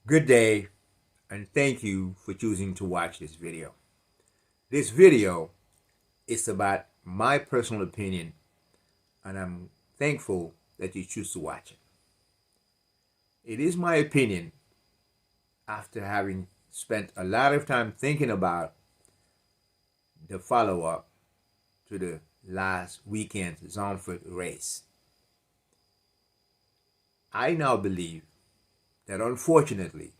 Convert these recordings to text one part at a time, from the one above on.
Good day, and thank you for choosing to watch this video. This video is about my personal opinion, and I'm thankful that you choose to watch it. It is my opinion, after having spent a lot of time thinking about the follow-up to the last weekend's Zandvoort race. I now believe that unfortunately,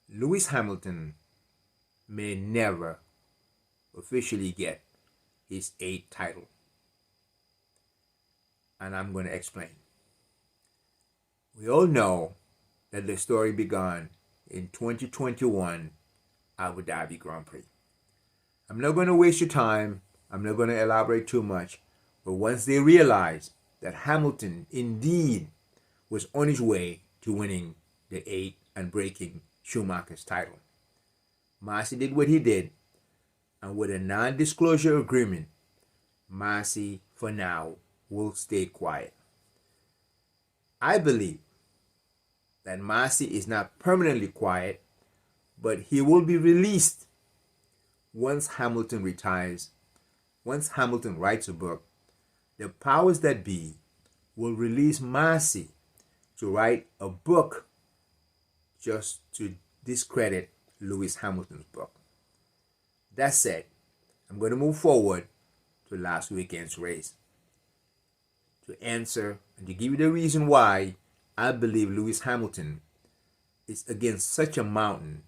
Lewis Hamilton may never officially get his 8th title. And I'm going to explain. We all know that the story began in 2021 Abu Dhabi Grand Prix. I'm not going to waste your time. I'm not going to elaborate too much. But once they realized that Hamilton indeed was on his way to winning the 8th and breaking Schumacher's title, Masi did what he did, and with a non-disclosure agreement, Masi, for now, will stay quiet. I believe that Masi is not permanently quiet, but he will be released once Hamilton retires. Once Hamilton writes a book, the powers that be will release Masi to write a book just to discredit Lewis Hamilton's book. That said, I'm going to move forward to last weekend's race to answer and to give you the reason why I believe Lewis Hamilton is against such a mountain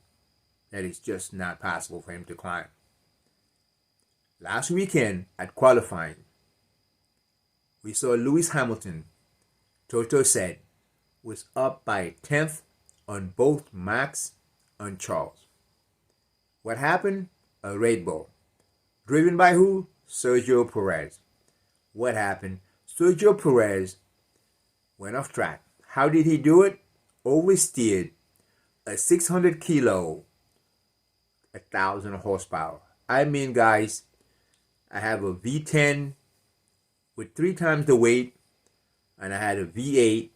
that it's just not possible for him to climb. Last weekend at qualifying, we saw Lewis Hamilton, Toto said, was up by a tenth on both Max and Charles. What happened? A Red Bull. Driven by who? Sergio Perez. What happened? Sergio Perez went off track. How did he do it? Oversteered a 600 kilo, 1,000 horsepower. I mean, guys, I have a V10 with 3 times the weight, and I had a V8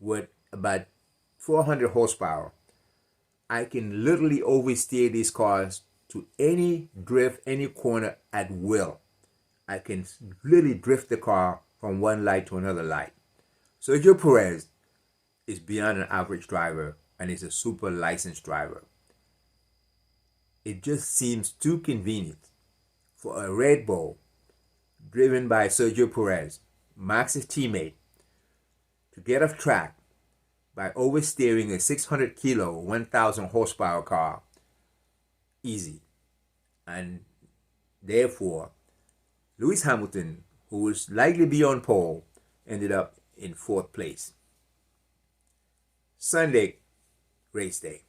with about 400 horsepower. I can literally oversteer these cars to any drift, any corner at will. I can literally drift the car from one light to another light. Sergio Perez is beyond an average driver and is a super licensed driver. It just seems too convenient for a Red Bull driven by Sergio Perez, Max's teammate, to get off track by oversteering a 600 kilo, 1,000 horsepower car easy. And therefore, Lewis Hamilton, who was likely be on pole, ended up in 4th place. Sunday, race day.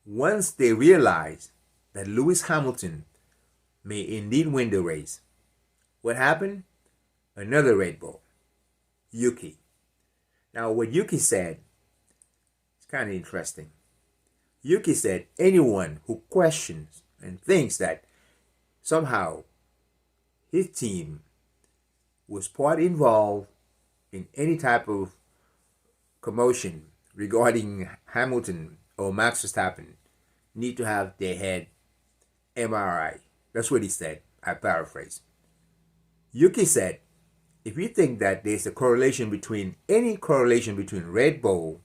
Once they realized that Lewis Hamilton may indeed win the race, what happened? Another Red Bull, Yuki. Now, what Yuki said is kind of interesting. Yuki said anyone who questions and thinks that somehow his team was part involved in any type of commotion regarding Hamilton or Max Verstappen need to have their head MRI. That's what he said. I paraphrase. Yuki said, if you think that there's a correlation between Red Bull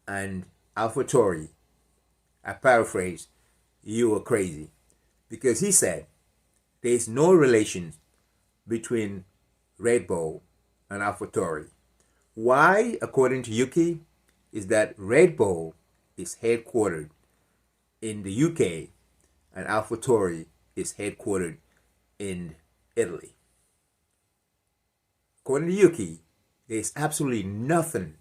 and AlphaTauri, I paraphrase, you are crazy. Because he said there's no relation between Red Bull and AlphaTauri. Why, according to Yuki, is that Red Bull is headquartered in the UK and AlphaTauri is headquartered in Italy. According to Yuki, there's absolutely nothing.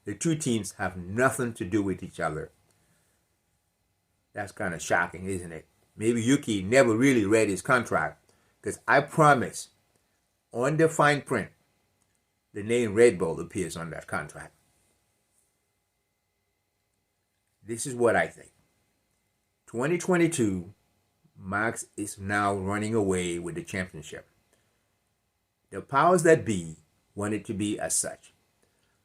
The two teams have nothing to do with each other. That's kind of shocking, isn't it? Maybe Yuki never really read his contract, because I promise, on the fine print, the name Red Bull appears on that contract. This is what I think. 2022, Max is now running away with the championship. The powers that be want it to be as such.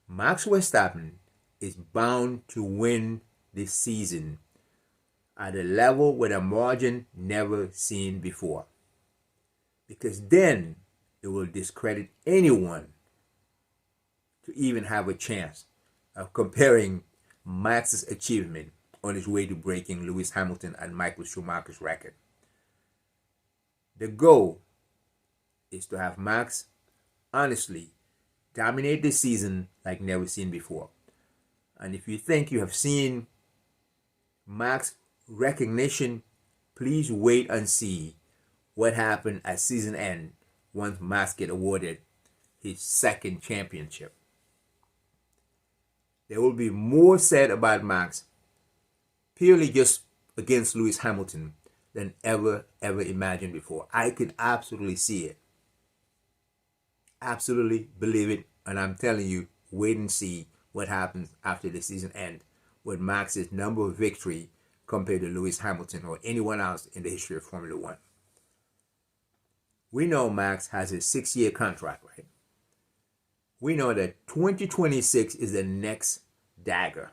Max Verstappen is bound to win this season at a level with a margin never seen before. Because then it will discredit anyone to even have a chance of comparing Max's achievement on his way to breaking Lewis Hamilton and Michael Schumacher's record. The goal is to have Max honestly dominate the season like never seen before. And if you think you have seen Max recognition, please wait and see what happened at season end once Max get awarded his second championship. There will be more said about Max purely just against Lewis Hamilton than ever imagined before. I could absolutely see it. Absolutely believe it. And I'm telling you, wait and see what happens after the season ends with Max's number of victory compared to Lewis Hamilton or anyone else in the history of Formula One. We know Max has a 6-year contract, right? We know that 2026 is the next dagger.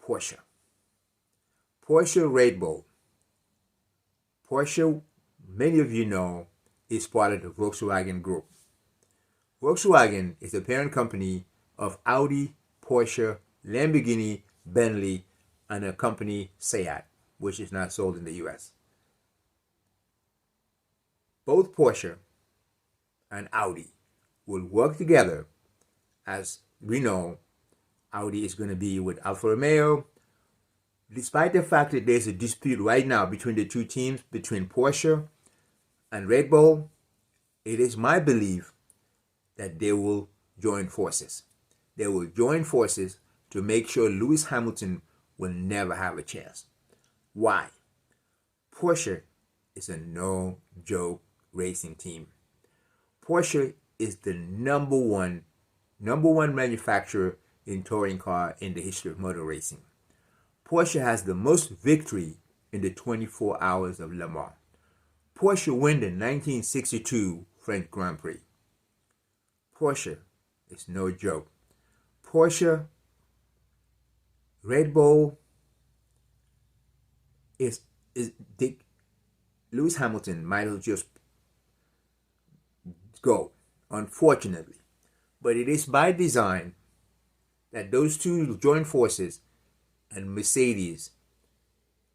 Porsche. Porsche Redbull. Porsche, many of you know, is part of the Volkswagen Group. Volkswagen is the parent company of Audi, Porsche, Lamborghini, Bentley, and a company, Seat, which is not sold in the US. Both Porsche and Audi will work together. As we know, Audi is going to be with Alfa Romeo. Despite the fact that there's a dispute right now between the two teams, between Porsche and Red Bull, it is my belief that they will join forces. They will join forces to make sure Lewis Hamilton will never have a chance. Why? Porsche is a no-joke racing team. Porsche is the number one manufacturer in touring car in the history of motor racing. Porsche has the most victory in the 24 hours of Le Mans. Porsche won the 1962 French Grand Prix. Porsche is no joke. Porsche, Red Bull is Lewis Hamilton might have just go, unfortunately. But it is by design that those two join forces and Mercedes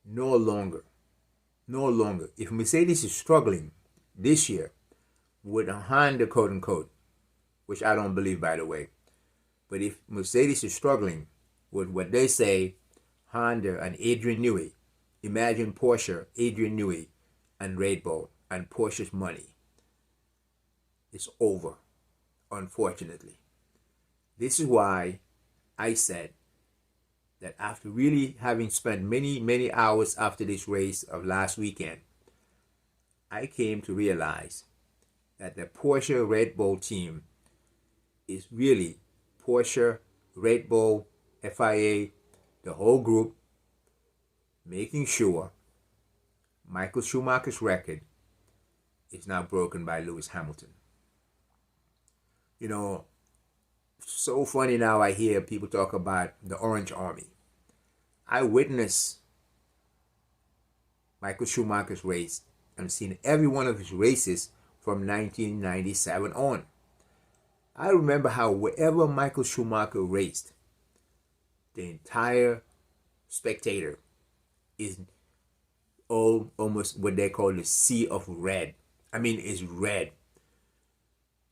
no longer. If Mercedes is struggling this year with a Honda, quote unquote, which I don't believe, by the way, but if Mercedes is struggling with what they say, Honda and Adrian Newey, imagine Porsche, Adrian Newey, and Red Bull, and Porsche's money. It's over, unfortunately. This is why I said that after really having spent many hours after this race of last weekend, I came to realize that the Porsche Red Bull team is really Porsche, Red Bull, FIA, the whole group, making sure Michael Schumacher's record is now broken by Lewis Hamilton. You know, so funny now I hear people talk about the Orange Army. I witnessed Michael Schumacher's race and seen every one of his races from 1997 on. I remember how wherever Michael Schumacher raced, the entire spectator is almost what they call the sea of red. I mean, it's red.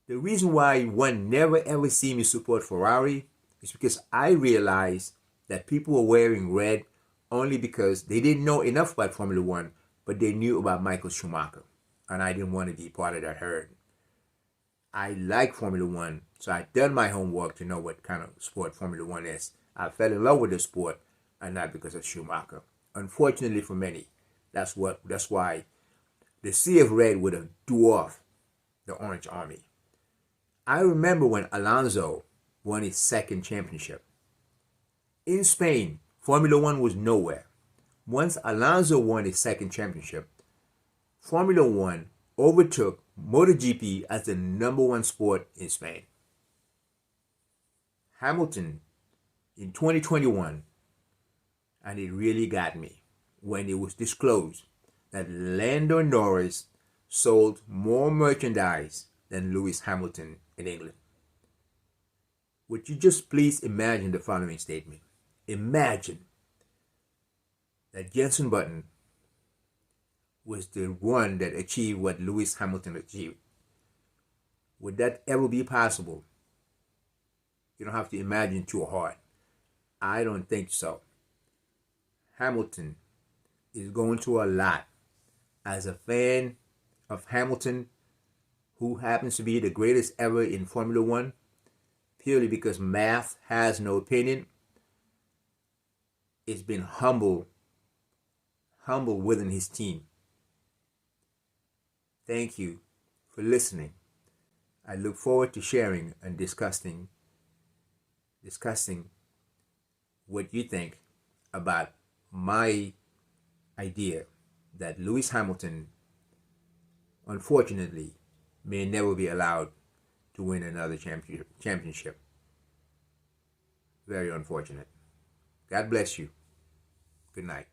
The reason why one never ever see me support Ferrari is because I realized that people were wearing red only because they didn't know enough about Formula One, but they knew about Michael Schumacher. And I didn't want to be part of that herd. I like Formula One, so I done my homework to know what kind of sport Formula One is. I fell in love with the sport, and not because of Schumacher. Unfortunately for many, that's why the sea of red would have dwarfed the Orange Army. I remember when Alonso won his second championship. In Spain, Formula One was nowhere. Once Alonso won his second championship, Formula One overtook MotoGP as the number one sport in Spain. Hamilton, in 2021, and it really got me when it was disclosed that Lando Norris sold more merchandise than Lewis Hamilton in England. Would you just please imagine the following statement? Imagine that Jenson Button was the one that achieved what Lewis Hamilton achieved. Would that ever be possible? You don't have to imagine too hard. I don't think so. Hamilton is going through a lot. As a fan of Hamilton, who happens to be the greatest ever in Formula One, purely because math has no opinion, it's been humble within his team. Thank you for listening. I look forward to sharing and discussing what you think about my idea that Lewis Hamilton, unfortunately, may never be allowed to win another championship. Very unfortunate. God bless you. Good night.